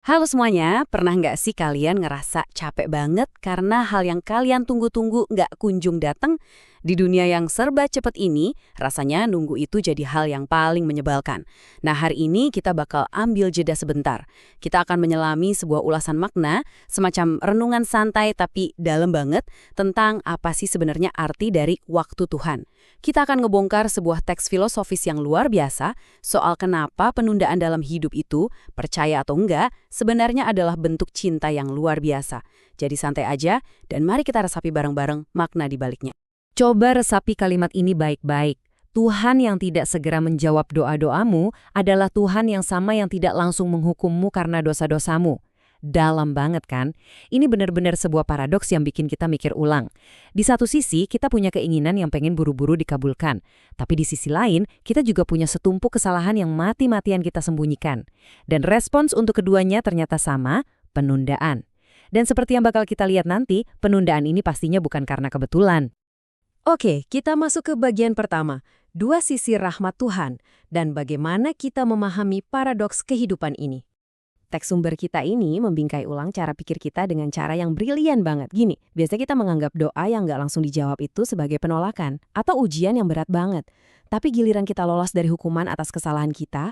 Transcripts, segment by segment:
Halo semuanya, pernah nggak sih kalian ngerasa capek banget karena hal yang kalian tunggu-tunggu nggak kunjung datang? Di dunia yang serba cepat ini, rasanya nunggu itu jadi hal yang paling menyebalkan. Nah, hari ini kita bakal ambil jeda sebentar. Kita akan menyelami sebuah ulasan makna, semacam renungan santai tapi dalam banget tentang apa sih sebenarnya arti dari waktu Tuhan. Kita akan ngebongkar sebuah teks filosofis yang luar biasa soal kenapa penundaan dalam hidup itu, percaya atau enggak, sebenarnya adalah bentuk cinta yang luar biasa. Jadi santai aja, dan mari kita resapi bareng-bareng makna di baliknya. Coba resapi kalimat ini baik-baik. Tuhan yang tidak segera menjawab doa-doamu adalah Tuhan yang sama yang tidak langsung menghukummu karena dosa-dosamu. Dalam banget kan? Ini benar-benar sebuah paradoks yang bikin kita mikir ulang. Di satu sisi, kita punya keinginan yang pengen buru-buru dikabulkan. Tapi di sisi lain, kita juga punya setumpuk kesalahan yang mati-matian kita sembunyikan. Dan respons untuk keduanya ternyata sama, penundaan. Dan seperti yang bakal kita lihat nanti, penundaan ini pastinya bukan karena kebetulan. Oke, kita masuk ke bagian pertama, dua sisi rahmat Tuhan, dan bagaimana kita memahami paradoks kehidupan ini. Teks sumber kita ini membingkai ulang cara pikir kita dengan cara yang brilian banget. Gini, biasanya kita menganggap doa yang nggak langsung dijawab itu sebagai penolakan, atau ujian yang berat banget. Tapi giliran kita lolos dari hukuman atas kesalahan kita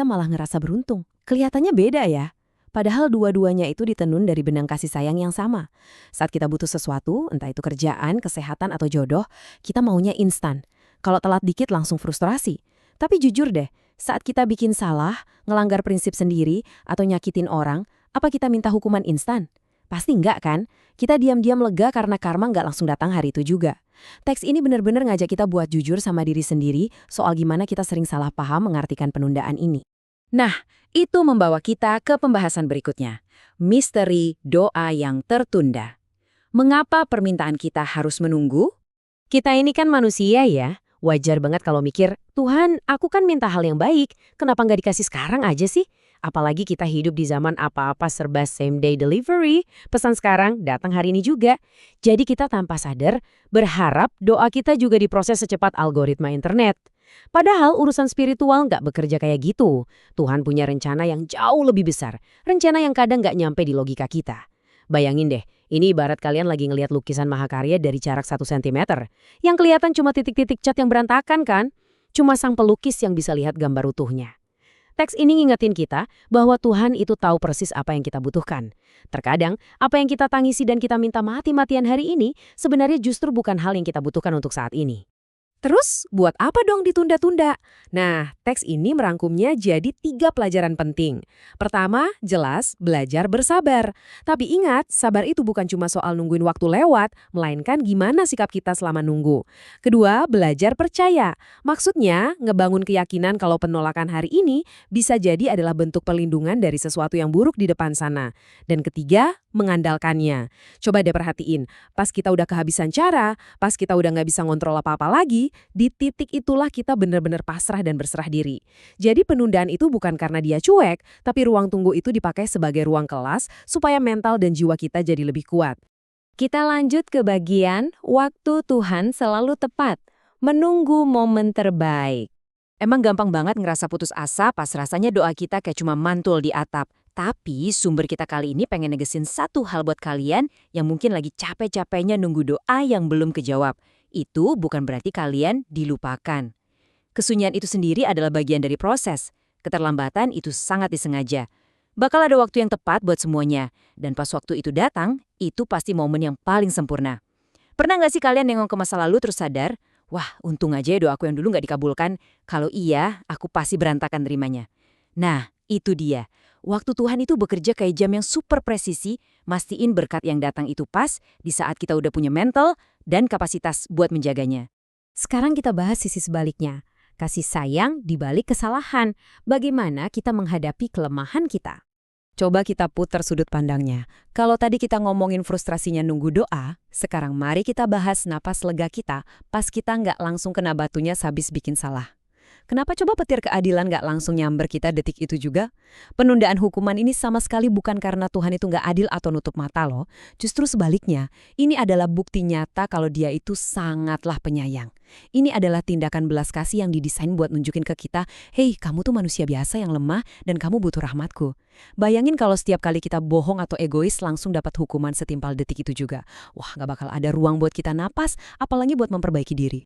malah ngerasa beruntung. Kelihatannya beda ya. Padahal dua-duanya itu ditenun dari benang kasih sayang yang sama. Saat kita butuh sesuatu, entah itu kerjaan, kesehatan, atau jodoh, kita maunya instan. Kalau telat dikit langsung frustrasi. Tapi jujur deh, saat kita bikin salah, ngelanggar prinsip sendiri, atau nyakitin orang, apa kita minta hukuman instan? Pasti enggak kan? Kita diam-diam lega karena karma nggak langsung datang hari itu juga. Teks ini benar-benar ngajak kita buat jujur sama diri sendiri soal gimana kita sering salah paham mengartikan penundaan ini. Nah, itu membawa kita ke pembahasan berikutnya. Misteri doa yang tertunda. Mengapa permintaan kita harus menunggu? Kita ini kan manusia ya. Wajar banget kalau mikir, Tuhan, aku kan minta hal yang baik. Kenapa nggak dikasih sekarang aja sih? Apalagi kita hidup di zaman apa-apa serba same day delivery. Pesan sekarang, datang hari ini juga. Jadi kita tanpa sadar berharap doa kita juga diproses secepat algoritma internet. Padahal urusan spiritual nggak bekerja kayak gitu. Tuhan punya rencana yang jauh lebih besar. Rencana yang kadang nggak nyampe di logika kita. Bayangin deh, ini ibarat kalian lagi ngelihat lukisan mahakarya dari jarak 1 cm. Yang kelihatan cuma titik-titik cat yang berantakan kan? Cuma sang pelukis yang bisa lihat gambar utuhnya. Teks ini ngingetin kita bahwa Tuhan itu tahu persis apa yang kita butuhkan. Terkadang, apa yang kita tangisi dan kita minta mati-matian hari ini sebenarnya justru bukan hal yang kita butuhkan untuk saat ini. Terus, buat apa dong ditunda-tunda? Nah, teks ini merangkumnya jadi 3 pelajaran penting. Pertama, jelas belajar bersabar. Tapi ingat, sabar itu bukan cuma soal nungguin waktu lewat, melainkan gimana sikap kita selama nunggu. Kedua, belajar percaya. Maksudnya, ngebangun keyakinan kalau penolakan hari ini bisa jadi adalah bentuk perlindungan dari sesuatu yang buruk di depan sana. Dan ketiga, mengandalkannya. Coba deh perhatiin, pas kita udah kehabisan cara, pas kita udah nggak bisa ngontrol apa-apa lagi, di titik itulah kita benar-benar pasrah dan berserah diri. Jadi penundaan itu bukan karena dia cuek, tapi ruang tunggu itu dipakai sebagai ruang kelas supaya mental dan jiwa kita jadi lebih kuat. Kita lanjut ke bagian waktu Tuhan selalu tepat, menunggu momen terbaik. Emang gampang banget ngerasa putus asa pas rasanya doa kita kayak cuma mantul di atap. Tapi sumber kita kali ini pengen negesin satu hal buat kalian yang mungkin lagi capek-capeknya nunggu doa yang belum kejawab. Itu bukan berarti kalian dilupakan. Kesunyian itu sendiri adalah bagian dari proses. Keterlambatan itu sangat disengaja. Bakal ada waktu yang tepat buat semuanya. Dan pas waktu itu datang, itu pasti momen yang paling sempurna. Pernah nggak sih kalian nengok ke masa lalu terus sadar, wah untung aja ya doaku yang dulu nggak dikabulkan. Kalau iya, aku pasti berantakan nerimanya. Nah, itu dia. Waktu Tuhan itu bekerja kayak jam yang super presisi, mastiin berkat yang datang itu pas di saat kita udah punya mental dan kapasitas buat menjaganya. Sekarang kita bahas sisi sebaliknya. Kasih sayang di balik kesalahan. Bagaimana kita menghadapi kelemahan kita? Coba kita putar sudut pandangnya. Kalau tadi kita ngomongin frustrasinya nunggu doa, sekarang mari kita bahas napas lega kita pas kita nggak langsung kena batunya sehabis bikin salah. Kenapa coba petir keadilan nggak langsung nyamber kita detik itu juga? Penundaan hukuman ini sama sekali bukan karena Tuhan itu nggak adil atau nutup mata loh. Justru sebaliknya, ini adalah bukti nyata kalau Dia itu sangatlah penyayang. Ini adalah tindakan belas kasih yang didesain buat nunjukin ke kita, hei, kamu tuh manusia biasa yang lemah dan kamu butuh rahmatku. Bayangin kalau setiap kali kita bohong atau egois langsung dapat hukuman setimpal detik itu juga. Wah, nggak bakal ada ruang buat kita napas, apalagi buat memperbaiki diri.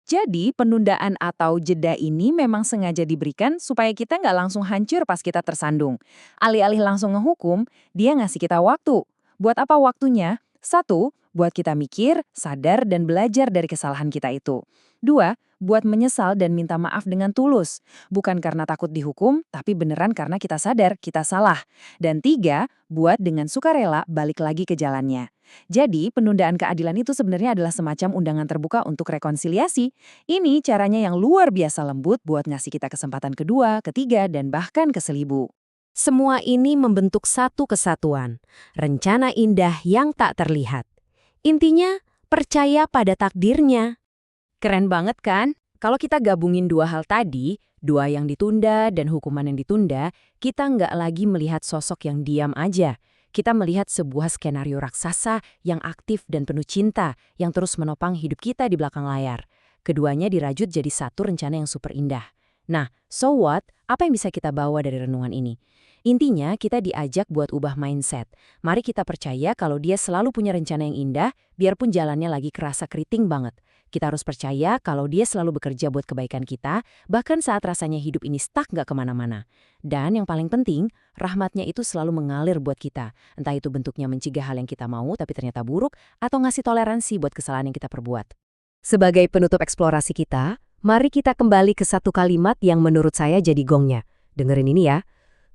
Jadi, penundaan atau jeda ini memang sengaja diberikan supaya kita nggak langsung hancur pas kita tersandung. Alih-alih langsung ngehukum, dia ngasih kita waktu. Buat apa waktunya? 1, buat kita mikir, sadar, dan belajar dari kesalahan kita itu. 2, buat menyesal dan minta maaf dengan tulus. Bukan karena takut dihukum, tapi beneran karena kita sadar kita salah. Dan 3, buat dengan sukarela balik lagi ke jalannya. Jadi, penundaan keadilan itu sebenarnya adalah semacam undangan terbuka untuk rekonsiliasi. Ini caranya yang luar biasa lembut buat ngasih kita kesempatan kedua, ketiga, dan bahkan ke-1000. Semua ini membentuk satu kesatuan, rencana indah yang tak terlihat. Intinya, percaya pada takdirnya. Keren banget kan? Kalau kita gabungin dua hal tadi, dua yang ditunda dan hukuman yang ditunda, kita nggak lagi melihat sosok yang diam aja. Kita melihat sebuah skenario raksasa yang aktif dan penuh cinta yang terus menopang hidup kita di belakang layar. Keduanya dirajut jadi satu rencana yang super indah. Nah, so what? Apa yang bisa kita bawa dari renungan ini? Intinya, kita diajak buat ubah mindset. Mari kita percaya kalau Dia selalu punya rencana yang indah, biarpun jalannya lagi kerasa keriting banget. Kita harus percaya kalau Dia selalu bekerja buat kebaikan kita, bahkan saat rasanya hidup ini stuck nggak kemana-mana. Dan yang paling penting, rahmat-Nya itu selalu mengalir buat kita. Entah itu bentuknya mencegah hal yang kita mau tapi ternyata buruk, atau ngasih toleransi buat kesalahan yang kita perbuat. Sebagai penutup eksplorasi kita, mari kita kembali ke satu kalimat yang menurut saya jadi gongnya. Dengerin ini ya.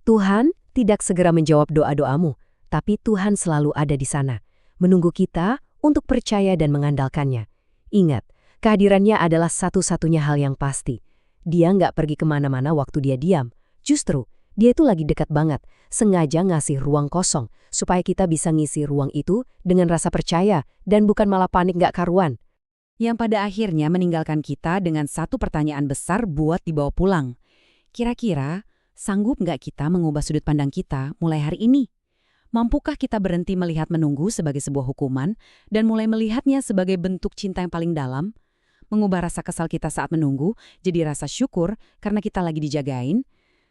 Tuhan tidak segera menjawab doa-doamu, tapi Tuhan selalu ada di sana, menunggu kita untuk percaya dan mengandalkannya. Ingat, kehadirannya adalah satu-satunya hal yang pasti. Dia nggak pergi kemana-mana waktu dia diam. Justru, dia itu lagi dekat banget, sengaja ngasih ruang kosong, supaya kita bisa ngisi ruang itu dengan rasa percaya dan bukan malah panik nggak karuan. Yang pada akhirnya meninggalkan kita dengan satu pertanyaan besar buat dibawa pulang. Kira-kira, sanggup nggak kita mengubah sudut pandang kita mulai hari ini? Mampukah kita berhenti melihat menunggu sebagai sebuah hukuman dan mulai melihatnya sebagai bentuk cinta yang paling dalam? Mengubah rasa kesal kita saat menunggu jadi rasa syukur karena kita lagi dijagain?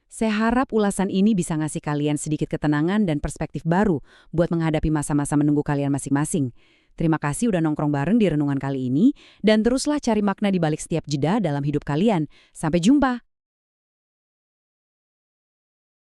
Saya harap ulasan ini bisa ngasih kalian sedikit ketenangan dan perspektif baru buat menghadapi masa-masa menunggu kalian masing-masing. Terima kasih udah nongkrong bareng di renungan kali ini, dan teruslah cari makna di balik setiap jeda dalam hidup kalian. Sampai jumpa!